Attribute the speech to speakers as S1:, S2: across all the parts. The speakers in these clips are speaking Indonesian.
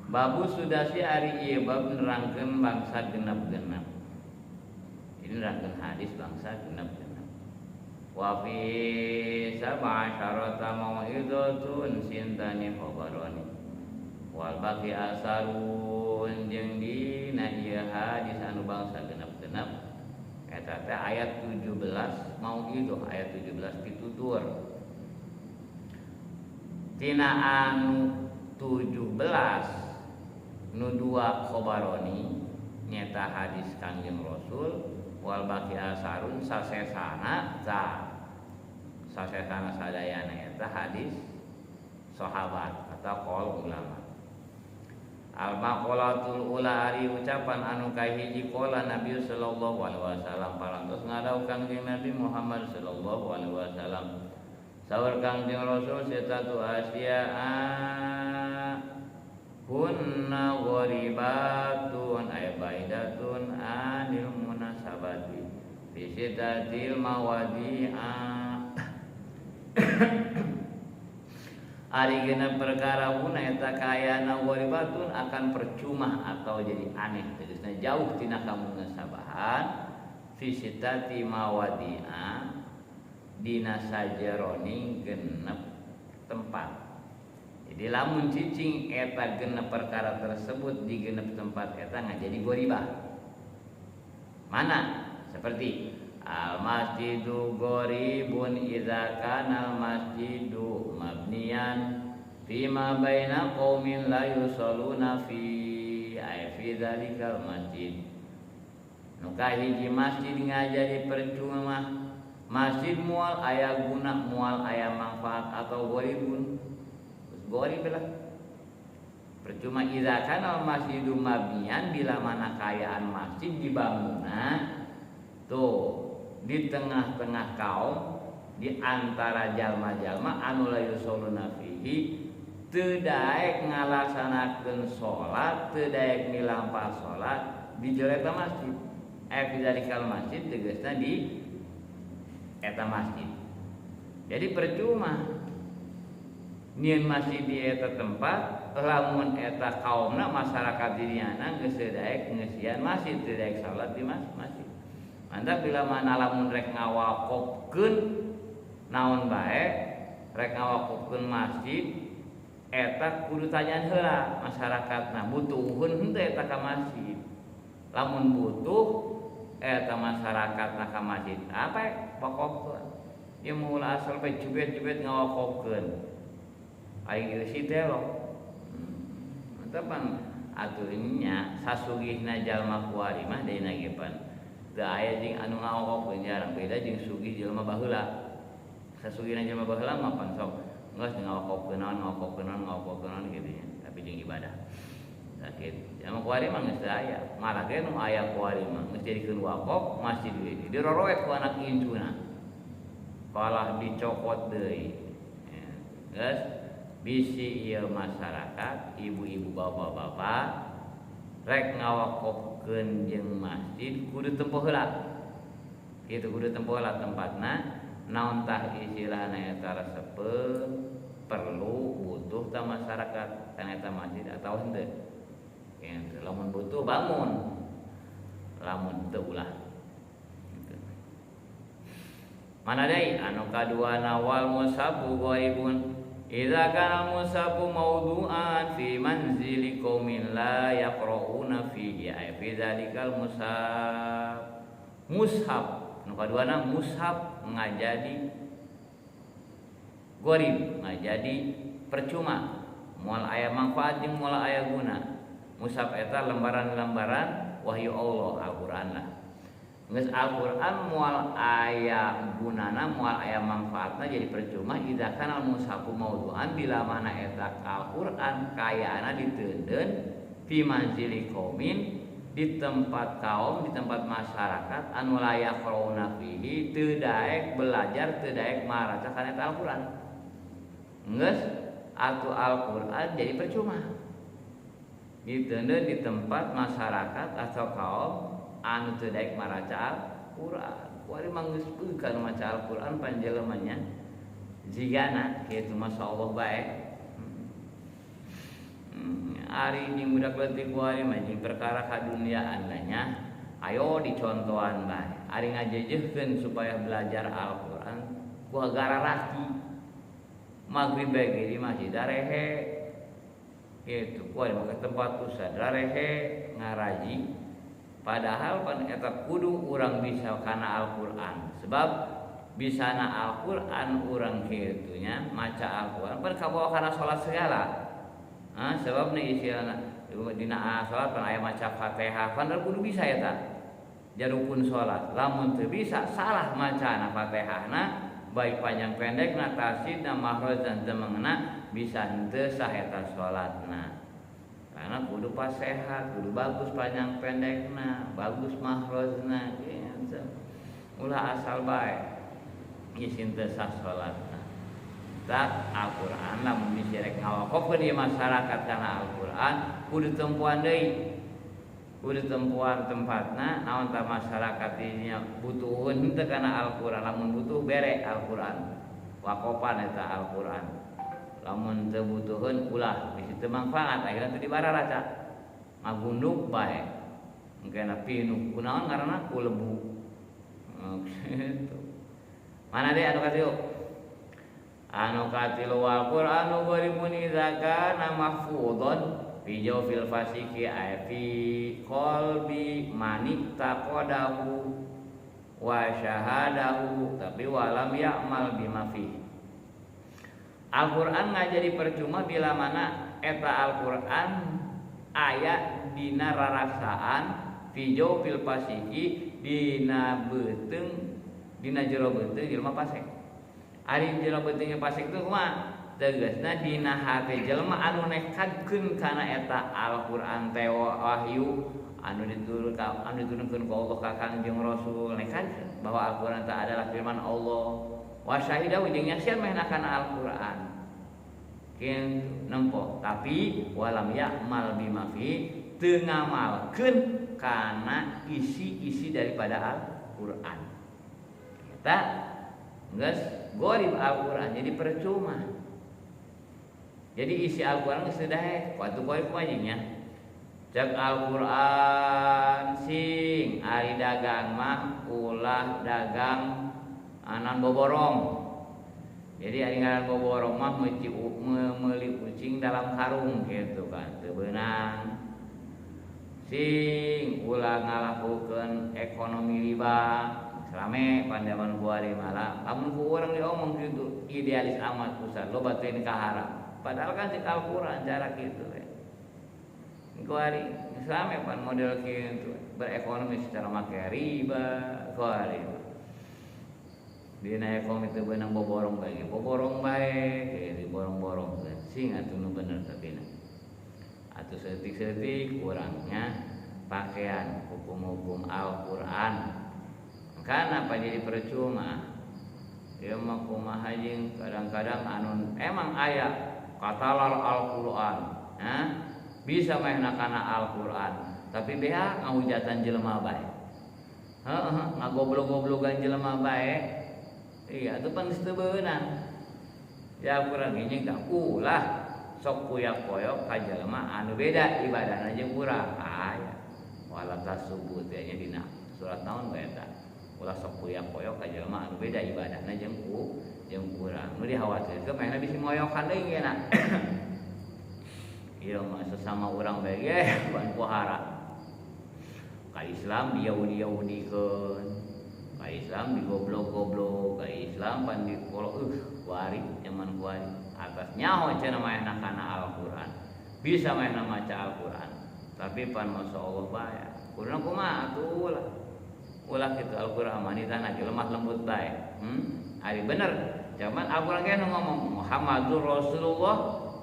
S1: Babu sudah si ari ieu bab nerangkeun bangsa genep-genep. Ini nerangkeun hadis bangsa genep-genep. Wa fi sab'asyarata mau'izatun sintani khabarani. Wal baqi asarun jeung dina ieu hadis anu bangsa genep-genep eta teh ayat 17 mau'izah ayat 17 pitutur. Tina anu 17 nu dua khobaroni nyata hadis Kangjeng Rasul wal baqi asarun sasesana sadayana eta hadis sahabat atau qaul ulama. Al maqalatul ula ari ucapan anu kahiji qala Nabi sallallahu alaihi wasallam parantos ngadau Kangjeng Nabi Muhammad sallallahu alaihi wasallam saur Kangjeng Rasul setatu asya'a kunna ghoribatun ay baidatun anil munasabati fi sitatil mawadi'a ari genep perkara una eta kayana ghoribatun akan percuma atau jadi aneh tegasna jauh tina kamunasabahan fi sitati mawadi'a dina sajeroning genep tempat. Jadi lamun cicing eta genep perkara tersebut di genep tempat eta ngajadi goribah. Mana? Seperti al masjidu goribun idza kana al masjidu mabniyan fima baina qaumin la yusalluna fi ay fi dzalikal masjid. Nu kahiji masjid ngajadi percuma masjid mual aya guna mual aya manfaat atau goribun gorib lah. Percuma idza kana masjidu mabniyan bila mana kayaan masjid dibangunna tuh di tengah-tengah kaum di antara jalma-jalma anu la yusalluna fihi teu daek ngalaksanakeun salat teu daek milampah salat di eta masjid fi dzalikal masjid tegasna di eta masjid. Jadi percuma nien masjid di eta tempat lamun eta kaumna masyarakat diriana geus daek ngeusian masjid teu daek salat di masjid. Mantap bila mana lamun rek ngawakofkeun naon bae rek ngawakofkeun masjid eta kudu tanyaan heula masyarakatna butuhun henteu eta ka masjid. Lamun butuh eta masyarakatna ka masjid apa wakofkeun ieu mula asal bae jubet-jubet ngawakofkeun aing isi teh loh. Mantapan atunya sasugihna jalma kuari mah deuna ge pan. Teu aya jeung anu ngawakofkeun jarang beda jeung sugih jalma baheula. Sasugihna jalma baheula mah pan sok geus ngawakofkeun naon kitu nya. Tapi jeung ibadah. Sakit. Jalma kuari mah geus teu aya. Malah ge nu aya kuari mah geus jadikeun wakaf masjid we. Diroroek ku anak incuna. Palah dicokot deui. Geus bisi ieu masyarakat ibu-ibu bapak-bapak rek ngawakofkeun jeung masjid kudu tempuh heula. Kitu kudu tempuh heula tempatna naon tah istilahna eta resepeuh perlu butuh ta masyarakat kana eta masjid atawa henteu. Kitu lamun butuh bangun. Lamun teu ulah. Mana deui anu kaduana wal musabu ghaibun idza kana musabu mawdu'an fi manzili qaumin la yaqra'una fihi ay fi dzalikal mushaf nu kaduana mushaf ngajadi gorib ngajadi percuma moal aya manfaat jeung moal aya guna. Mushaf eta lembaran-lembaran wahyu Allah Al-Qur'an lah. Geus Al-Qur'an moal aya gunana moal aya manfaatna jadi percuma idza kana mushafu mawdu'an bila mana eta Al-Qur'an kayaana diteundeun fi manzili qaumin di tempat kaum di tempat masyarakat anu layak qrauna fihi teu daek belajar teu daek maraca kana eta Al-Qur'an. Geus atuh Al-Qur'an jadi percuma diteundeun di tempat masyarakat atau kaum anu teu daek maraca Al-Qur'an. Kuari mah geus peukeun maca Al-Qur'an panjeleumanya jigana kitu masyaallah bae. ari jeung budak leutik ku ari mah jeung perkara kaduniaan nya ayo dicontohan bae ari ngajejehkeun supaya belajar Al-Qur'an ku gararaki magrib bae ge di masjid darehe kitu ku ari ke tempat usaha darehe ngaraji padahal pan eta kudu urang bisa kana Al-Qur'an sebab bisana Al-Qur'an urang kitu nya maca Al-Qur'an pan kabawa kana salat segala sebab nih istilahna dina salat pan aya maca Fatihah pan kudu bisa eta jarukun salat lamun teu bisa salah macana Fatihahna baik panjang pendekna tasidna mahrozan teu mangena bisa henteu sah eta salatna karena kudu pasehat kudu bagus panjang pendekna bagus mahrozna gitu ulah asal bae ieu teu sah salatna tak Al-Qur'an lamun disirek ngawakofkeun di masyarakat kana Al-Qur'an kudu tempuan deui kudu tempuan tempatna naon ta masyarakat ieu butuhun henteu kana Al-Qur'an lamun butuh bere Al-Qur'an wakofan eta Al-Qur'an lamun teu butuhun ulah bisi teu mangfaat akhirna teu dibararaca ngagunduk bae engkena pinuh kunaon ngaranna ku lebu gitu mana deh anu katilu anu katilu Al-Qur'anu gharimun idza kana mahfudhon fi jawfil fasiki ay fi qalbi man taqadahu wa syahadahu tapi walam ya'mal bima fi Al-Qur'an ngajadi percuma bila mana eta Al-Qur'an aya dina raraksaan fi jawfil fasiki dina beuteung dina jero beuteung jelema pasek ari jero beuteung pasek teh kumaha tegasna dina hate jelema anu nekadkeun kana eta Al-Qur'an teh wahyu anu diturunkeun ku Allah ka Kangjeng Rasul nekadkeun bahwa Al-Qur'an teh adalah firman Allah wa syahidahu jeung nyaksian mehna kana Al-Qur'an kieu nempo tapi walam ya'mal bima fi teu ngamalkeun kana isi-isi daripada Al-Qur'an eta geus gharib Al-Qur'an jadi percuma jadi isi Al-Qur'an geus dae kuatu poe kumanya cek Al-Qur'an sing ari dagang mah ulah dagang anan boborong jadi ari ngaran boborong mah meuli kucing dalam karung gitu kan teu beunang sing ulah ngalakukeun ekonomi riba rame pandaman buari malah lamun ku urang diomong kitu idealis amat pusat loba teu kaharap padahal kan cek Al-Qur'an cara kitu ku ari rame pan model kitu berekonomi secara make riba ku ari dina ekonomi teu beunang boborong bae di borong-borong sing atuh nu bener sabina atuh seutik-seutik urangnya pakaian hukum-hukum Al-Qur'an kan apa jadi percuma dia mah kumaha jeung kadang-kadang anu emang aya katalar Al-Qur'an bisa mehna kana Al-Qur'an tapi beha ngahujatan jelema bae ngagoblok-goblogan jelema bae iya atuh pan teu beunang ya urang ge nya ulah sok kuyak-koyok ka jelema anu beda ibadahna jeung urang aya wala tasubut nya dina surat naon bae eta ulah sok kuyak-koyok ka jelema anu beda ibadahna jeung urang nu dihawatirkeun mehna bisi ngoyokan deui geuna ieu mah sesama urang bae ge ban pohara ka Islam diyaudi-yaudikeun ka Islam digoblok-goblok ka Islam pan dipolo kuari nyaman kuari atas nyaho cenah mehna kana Al-Qur'an bisa mehna maca Al-Qur'an tapi pan masyaallah bae kurang kumaha atuh ulah kitu Al-Qur'an manitana ge lemah lembut bae ari bener zaman Al-Qur'an ge ngomong Muhammadur Rasulullah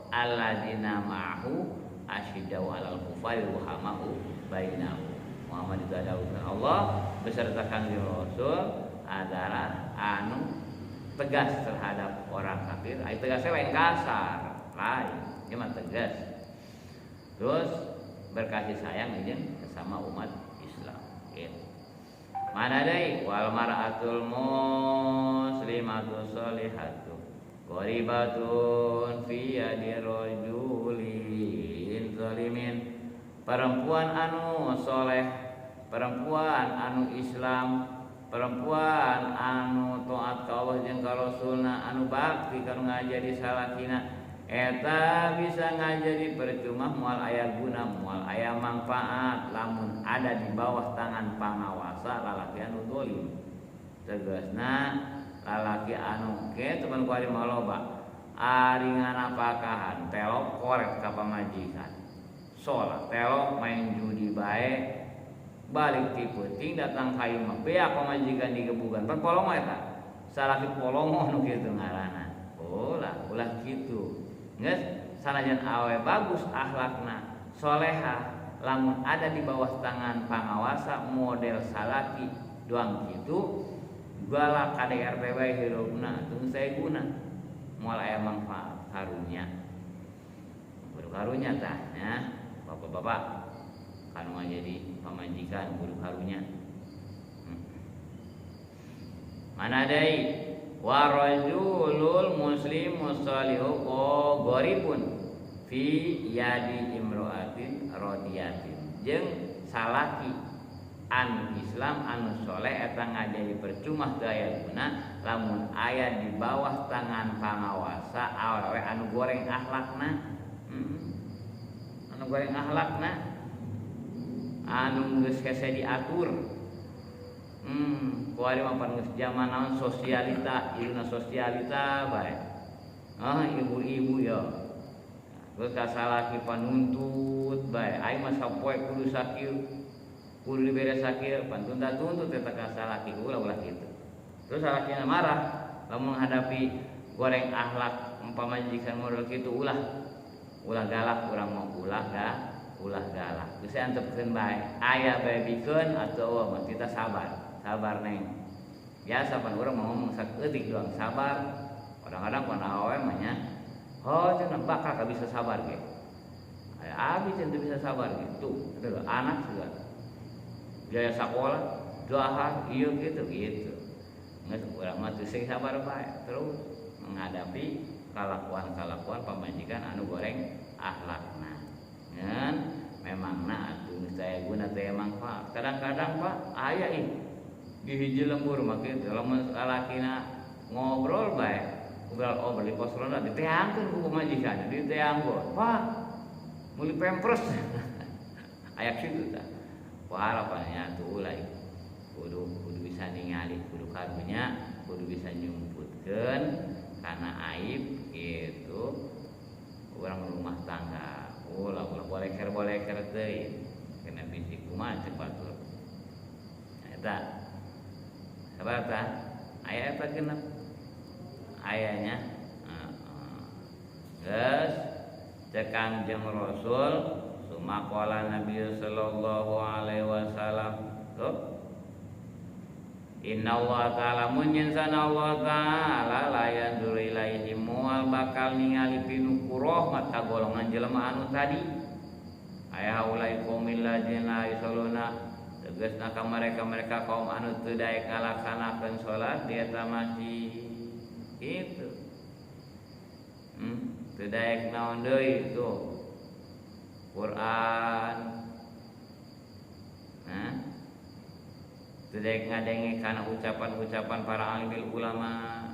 S1: alladzina ma'ahu asyiddau 'alal kufari ruhamahu bainahum Muhammad itu adalah Allah beserta Kangjeng Rasul adalah anu tegas terhadap orang kafir. Ai tegasnya lain kasar, lain, dia mah tegas. Terus berkasih sayang jeung sesama umat Islam. Gitu. Mana deui wal mar'atul muslimatu sholihatu qaribatun fi yadi rajulin muslimin perempuan anu soleh, perempuan anu Islam, perempuan anu taat ka Allah jeung ka Rasulna, anu bakti kanu ngajadi salakina, eta bisa ngajadi percuma moal aya guna, moal aya manfaat lamun ada di bawah tangan pangawasa lalaki anu zalim. Tegasna lalaki anu kitu pan ku ari maloba ari nganapakahan telok korek ka pamajikan, salat telok main judi bae balik ti peuting datang ka imah beak pamajikan digebugan pan polong eta salaki polongo nu kitu ngaranna. Ulah kitu geus sanajan awe bagus akhlakna soleha lamun ada di bawah tangan pangawasa model salaki doang kitu galak KDRT bae hirupna teu sae guna moal aya manfaat karunya kudu karunya tah nya bapak-bapak kanu jadi pamajikan kudu karunya. Mana deui wa rajulul muslimu shalihu gharibun fi yadi imra'atin radiyatin jeung salaki anu Islam anu soleh eta ngajadi percuma teu aya guna lamun aya di bawah tangan pangawasa awewe anu goreng akhlakna. Anu goreng akhlakna anu geus hese diatur. Kuari mah pan geus zaman naon sosialita, iluna sosialita bae. Ibu-ibu ya. Geus kasalaki panuntut bae. Aing mah sapoe kudu sakieu. Kudu dibere sakieu, pan tuntut eta kasalaki ulah kitu. Terus salakina marah lamun menghadapi goreng akhlak pamajikan model kitu ulah galak urang mah ulah galak. Geus antepkeun bae. Aya bae bikeun atuh mah kita sabar neng. Biasa pan urang mah ngomong saeutik doang sabar. Kadang-kadang pan awewe mah nya, cenah bakal bisa sabar ge. Aya abi teu bisa sabar gitu. Aduh anak juga. Biaya sekolah, dahar, ieu gitu. Geus urang mah teu sabar bae terus menghadapi kalakuan pamajikan anu goreng akhlakna. Ngan memangna atuh saya guna teh manfaat. Kadang-kadang Pak aya di hiji lembur mah kitu lamun lalakina ngobrol bae, ngobrol di pos ronda diteangkeun ku pamajikan, diteangkeun. Pak, meuli Pampers. Aya kitu tah. Harapannya tuh ulah kudu bisa ningali, kudu karunya, kudu bisa nyumputkeun kana aib gitu urang rumah tangga. Ulah boleker teuing kena bisi kumaha ceuk batur. Eta sabar tah aya eta genep ayanya. Geus cek Kangjeng Rasul sumakola Nabi sallallahu alaihi wasallam tuh Inna Allah ta'ala munyin sana Allah ta'ala layan dulu ilaihim mual bakal ningali pinuku rahmat ka golongan jelema anu tadi aya haulai qaumil ladzina yusalluna tegasna ka mereka kaum anu teu daek ngalaksanakeun salat di eta masjid kitu. Teu daek naon deui tuh Quran. Teu daek ngadenge kana ucapan-ucapan para alimil ulama.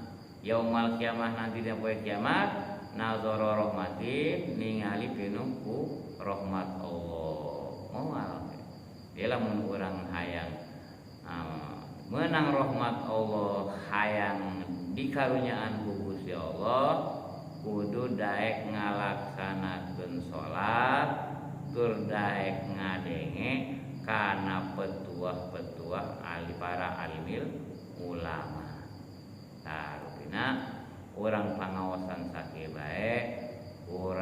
S1: Yaumal kiamah nanti dina poe kiamat nazara rahmatin ningali pinuku rahmat Allah. Moal dia lamun urang hayang menang rahmat Allah, hayang dikarunyaan ku Gusti Allah, kudu daek ngalaksanakeun salat, tur daek ngadenge kana petuah-petuah para alimil ulama. Tarupina urang pangaosan sakieu bae, urang